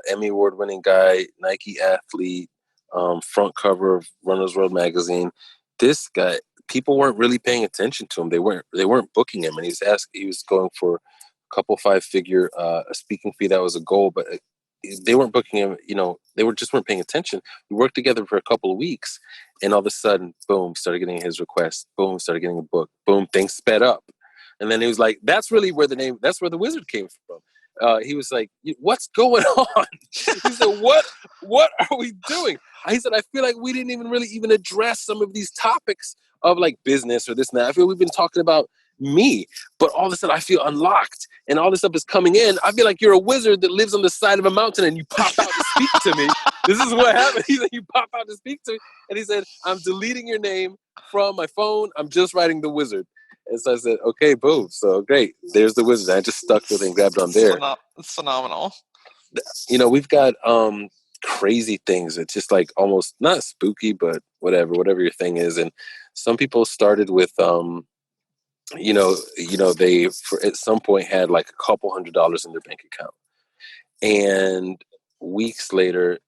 Emmy award-winning guy, Nike athlete, front cover of Runner's World magazine. This guy, people weren't really paying attention to him. They weren't booking him, and he was going for a couple five-figure speaking fee. That was a goal, but they weren't booking him. They weren't paying attention. We worked together for a couple of weeks, and all of a sudden, boom, started getting his request. Boom, started getting a book. Boom, things sped up. And then he was like, that's really where that's where the wizard came from. He was like, what's going on? He said, what are we doing? He said, I feel like we didn't even really address some of these topics of like business or this and that. I feel we've been talking about me, but all of a sudden I feel unlocked and all this stuff is coming in. I feel like you're a wizard that lives on the side of a mountain and you pop out to speak to me. This is what happened. He said, you pop out to speak to me. And he said, I'm deleting your name from my phone. I'm just writing the wizard. And so I said, okay, boom. So great. There's the wizard. I just stuck with it and grabbed on there. It's phenomenal. We've got crazy things. It's just like almost not spooky, but whatever your thing is. And some people started with, they at some point had like a couple $100s in their bank account. And weeks later,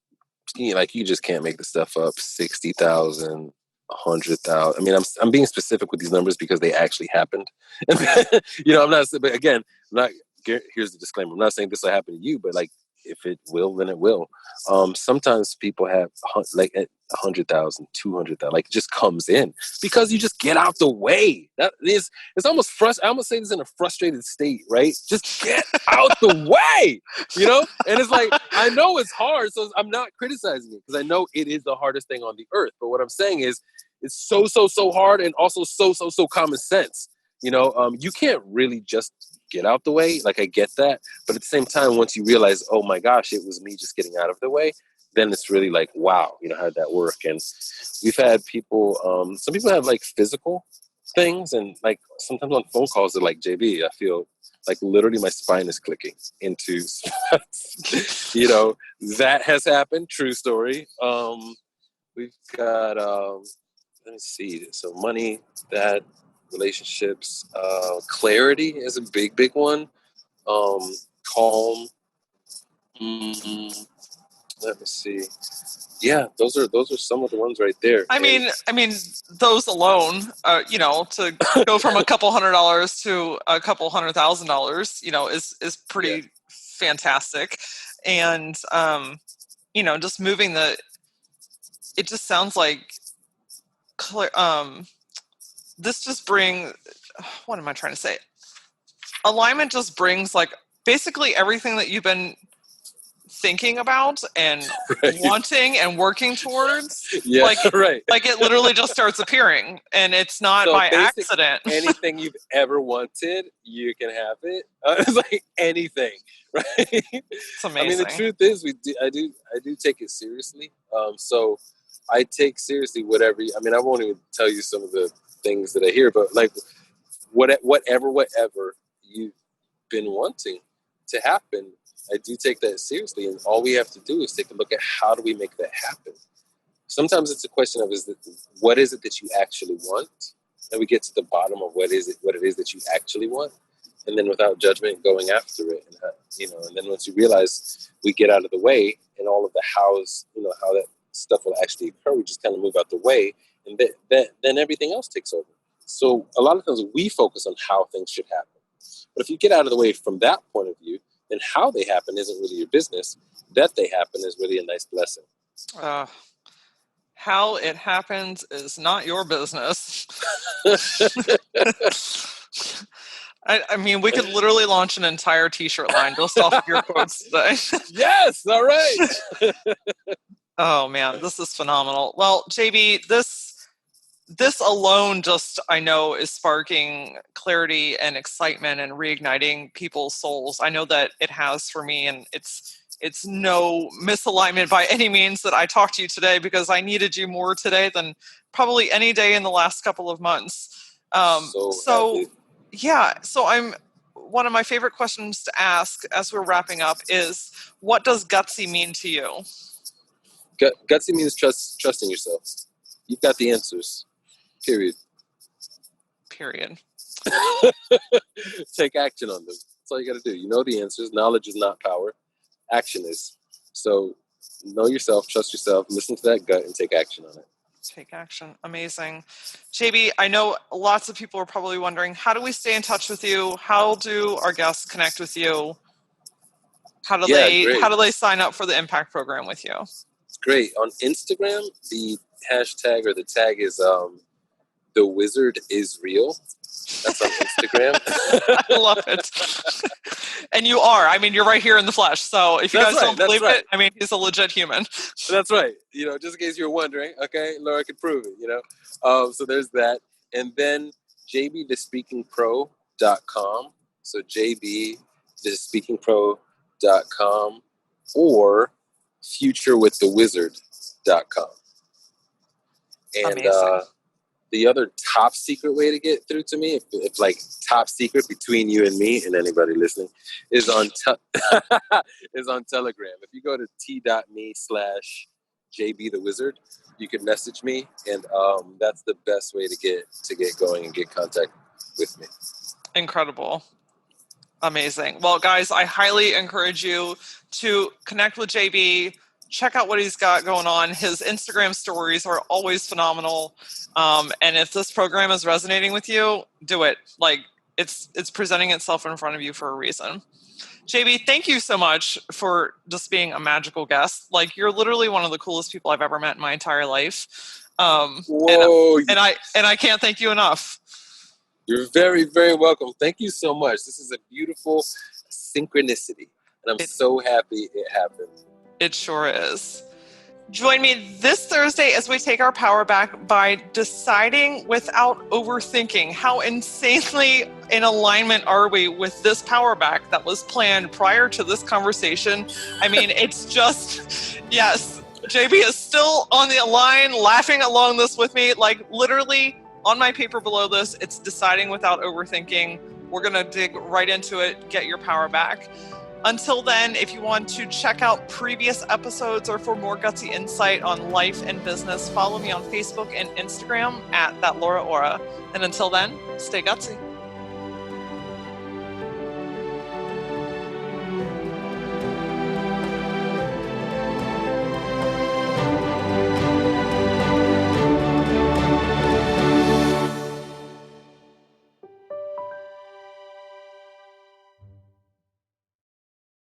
you just can't make the stuff up. 60,000. 100,000. I mean, I'm being specific with these numbers because they actually happened. I'm not. But again, I'm not. Here's the disclaimer. I'm not saying this will happen to you, but like, if it will, then it will. Sometimes people have like 100,000, 200,000. Like, it just comes in because you just get out the way. It's almost frustrating. I almost say this in a frustrated state, right? Just get out the way, And it's like, I know it's hard, so I'm not criticizing it because I know it is the hardest thing on the earth. But what I'm saying is, it's so hard and also so common sense. You can't really just get out the way. Like, I get that. But at the same time, once you realize, oh my gosh, it was me just getting out of the way, then it's really like, wow, how did that work? And we've had people, some people have like physical things. And like sometimes on phone calls, they're like, JB, I feel like literally my spine is clicking into spots. That has happened. True story. We've got, let me see. So money, that, relationships, clarity is a big one. Calm. Let me see. Yeah, those are some of the ones right there. I mean, those alone, to go from a couple $100s to a couple $100,000, is pretty fantastic. And just moving it just sounds like this just what am I trying to say? Alignment just brings like basically everything that you've been thinking about and wanting and working towards. Yeah, like it literally just starts appearing, and it's not by accident. Anything you've ever wanted, you can have it. It's like anything, right? It's amazing. I mean, the truth is, I do take it seriously. So I take seriously whatever. I won't even tell you some of the things that I hear, but like whatever you've been wanting to happen, I do take that seriously. And all we have to do is take a look at how do we make that happen. Sometimes it's a question of what is it that you actually want, and we get to the bottom of what it is that you actually want, and then without judgment, going after it, and then once you realize, we get out of the way, and all of the how that stuff will actually occur, we just kind of move out the way, and then everything else takes over. So a lot of times we focus on how things should happen, but if you get out of the way from that point of view, then how they happen isn't really your business. That they happen is really a nice blessing. How it happens is not your business. I mean, we could literally launch an entire t-shirt line just off of your quotes today. Yes, all right. Oh man, this is phenomenal. Well, JB, this this alone just, I know, is sparking clarity and excitement and reigniting people's souls. I know that it has for me, and it's no misalignment by any means that I talked to you today, because I needed you more today than probably any day in the last couple of months. So one of my favorite questions to ask as we're wrapping up is, what does gutsy mean to you? Gutsy means trusting yourself. You've got the answers. Period. Take action on them. That's all you got to do. You know the answers. Knowledge is not power. Action is. So know yourself, trust yourself, listen to that gut, and take action on it. Take action. Amazing. JB, I know lots of people are probably wondering, how do we stay in touch with you? How do our guests connect with you? How do they sign up for the Impact Program with you? It's great. On Instagram, the hashtag or the tag is the wizard is real. That's on Instagram. I love it. And you are. I mean, you're right here in the flesh. So if you guys don't believe it, I mean, he's a legit human. That's right. Just in case you're wondering, okay, Laura can prove it, So there's that. And then jbthespeakingpro.com. So jbthespeakingpro.com or futurewiththewizard.com. And amazing. The other top secret way to get through to me, if like top secret between you and me and anybody listening, is on Telegram. If you go to t.me/jbthewizard, you can message me, and that's the best way to get going and get contact with me. Incredible. Amazing. Well, guys, I highly encourage you to connect with JB. Check out what he's got going on. His Instagram stories are always phenomenal. And if this program is resonating with you, do it. Like, it's presenting itself in front of you for a reason. JB, thank you so much for just being a magical guest. Like, you're literally one of the coolest people I've ever met in my entire life. Whoa. And I can't thank you enough. You're very, very welcome. Thank you so much. This is a beautiful synchronicity, and I'm so happy it happened. It sure is. Join me this Thursday as we take our power back by deciding without overthinking. How insanely in alignment are we with this power back that was planned prior to this conversation? I mean, it's just, yes, JB is still on the line, laughing along this with me. Like, literally on my paper below this, it's deciding without overthinking. We're going to dig right into it, get your power back. Until then, if you want to check out previous episodes or for more gutsy insight on life and business, follow me on Facebook and Instagram @thatlauraora. And until then, stay gutsy.